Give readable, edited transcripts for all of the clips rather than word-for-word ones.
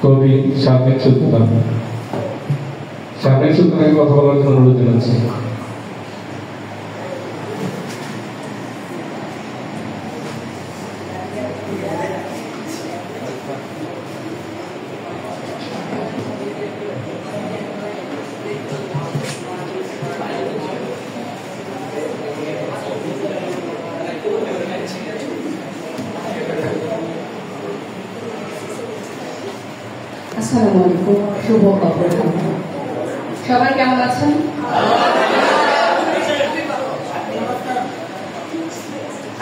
কবি শারমিন সুলতানা। শারমিন সুলতানাকে কথা বলার জন্য অনুরোধ জানাচ্ছি। আসসালামু আলাইকুম, শুভ অপরাহ্ন। সবাই কেমন আছেন?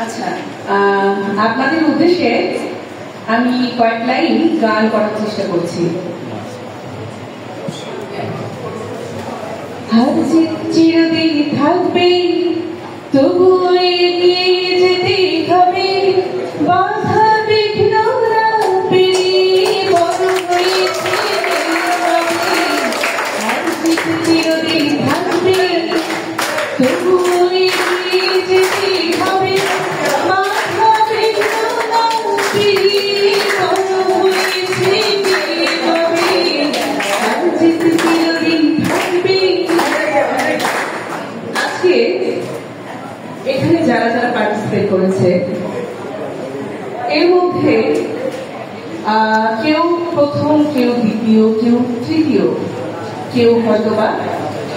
আচ্ছা, আপনাদের উদ্দেশ্যে আমি কয়েক লাইন গান করার চেষ্টা করছি। হার জিত চিরদিন থাকবে, তবুও এগিয়ে যেতে হবে, বাধা বিঘ্ন না পেরিয়ে বড় হয়েছে। হার জিত চিরদিন থাকবে, তবুও এগিয়ে যেতে হবে, বাধা বিঘ্ন না পেরিয়ে বড় হয়েছে। হার জিত চিরদিন থাকবে। আজকে এখানে যারা যারা পার্টিসিপেট করেছে এর মধ্যে কেউ প্রথম, কেউ দ্বিতীয়, কেউ তৃতীয়, কেউ হয়তোবা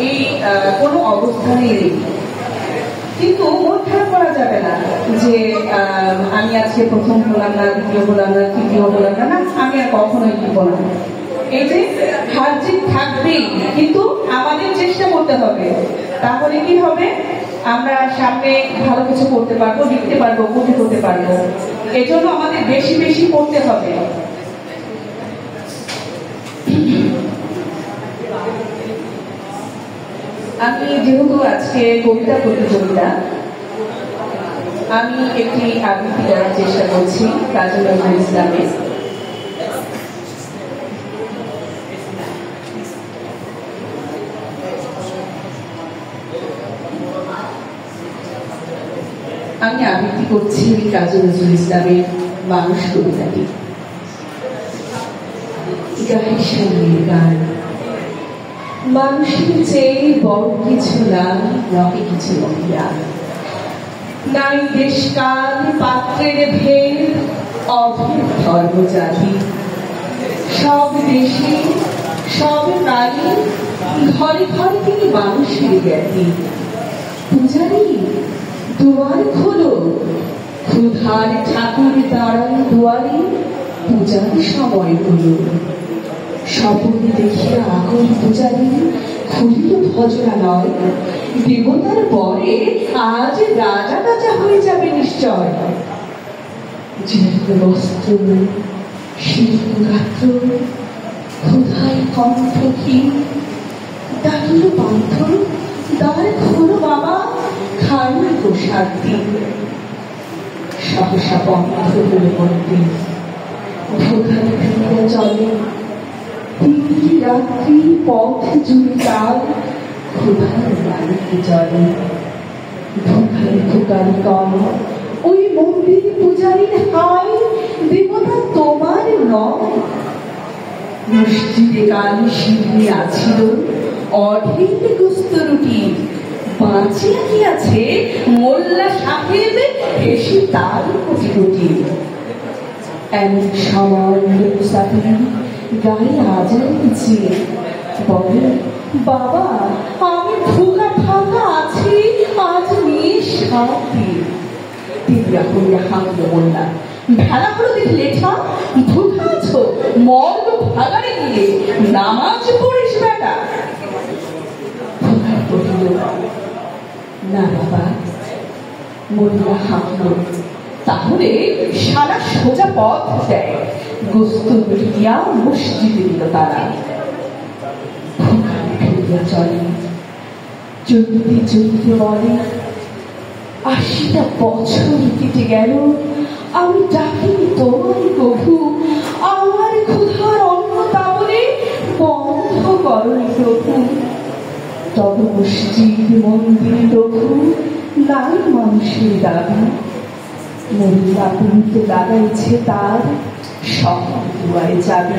এই কোনো অবস্থানে নেই। কিন্তু মন খারাপ করা যাবে না যে আমি আজকে প্রথম হলাম না, দ্বিতীয় হলাম না, তৃতীয় হলাম না। আমি আর কখনোই দিব না। এই যে হার জিত থাকবেই, কিন্তু আমাদের চেষ্টা করতে হবে। তাহলে কি হবে? আমরা সামনে ভালো কিছু করতে পারবো, লিখতে পারবো, কবি করতে পারবো। এজন্য আমাদের বেশি বেশি পড়তে হবে। আমি যেহেতু আজকে কবিতা প্রতিযোগিতা, আমি একটি আবৃত্তি করার চেষ্টা করছি কাজী নজরুল ইসলামের। আমি আবৃত্তি করছি কাজী নজরুল ইসলামের মানুষ কবিতাটি। গান মানুষের চেয়ে বড় কিছু নাই, নহে কিছু মহিলা নাই, দেশ কাল পাত্রের ভেদ, অভেদ ধর্ম জাতি। সব দেশে সব কালে ঘরে ঘরে তিনি মানুষের জ্ঞাতি। পূজারি দুয়ার খোলো, ক্ষুধার ঠাকুর দাঁড়ান দুয়ারে, পূজার সময় হলো। স্বপনে দেখিয়া আগুন পূজারি, খুলিল ভজনা নয়, দেবতার পরে আজ রাজা রাজা হয়ে যাবে নিশ্চয়। জীর্ণ বস্ত্র, শীর্ণ গাত্র, ক্ষুধায় কণ্ঠহীন, ডাকিল পান্থ, দ্বার খোলো বাবা, খাইল প্রসাদ দিন। সহসা বন্ধ হল মন্দির, ভোগানে ফিরিয়া চলে, তিনটি রাত্রি পথ জুড়ে তার ক্ষুধার বাড়িতে জলে। ভোগানে ভোগানে কল, ওই মন্দির পূজারীর হায়, দেবতা তোমার নয়। মসজিদে কাল শিবিরে আছিল অঢেল গোস্ত রুটি, বাঁচিয়া কি আছে মোল্লা সাহেব, হেসে তার কোটি কোটি। এমন সময় মুসাফির গায়ে আজার দিচ্ছে, বলে বাবা আমি ভুকা ফাঁকা আছি, আজ নিয়ে শান্তি। তিবিয়া করিয়া হাঁকল মোল্লা, ভেলা হলো দেখি লেখা, ভুকা আছো মর্গ ভাগারে গিয়ে নামাজ পড়িস বেটা। না বাবা, মোল্লা হাঁকল, তাহলে সারা সোজা পথ দেয়, গোস্ত দিয়া মসজিদে দিল তারা। চলে চলতে চলতে বলে, ৮০টা বছর কেটে গেল, আমি ডাকিনি তোমার প্রভু, আমার ক্ষুধার অন্ন তাবলে বন্ধ করনি প্রভু। তব মসজিদ মন্দির প্রভু নাই মানুষের দাবি, মোল্লা পুঁতে লাগাইছে তার সব দুয়ারে যাবে।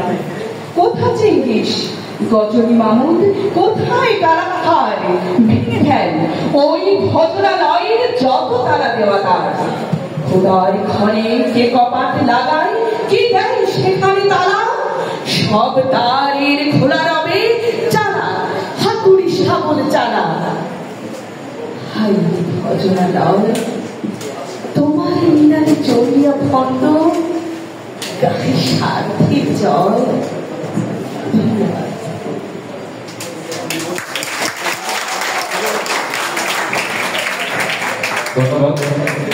কোথা চেঙ্গিস গজনী মামুদ, কোথায় তারা খায় ভেঙে ফেল ওই ভজনালয়ের যত তারা দেওয়াদার। খোদার ঘরে কে কপাট লাগায়, কে দেয় সেখানে তালা, সব দ্বারের খোলা রবে চালা, হাতুড়ি শাবল চালা। হাই ভজনালয়, তোমার মিনারে চলিয়া ভণ্ড, গায়ে স্বার্থের জয়। ধন্যবাদ।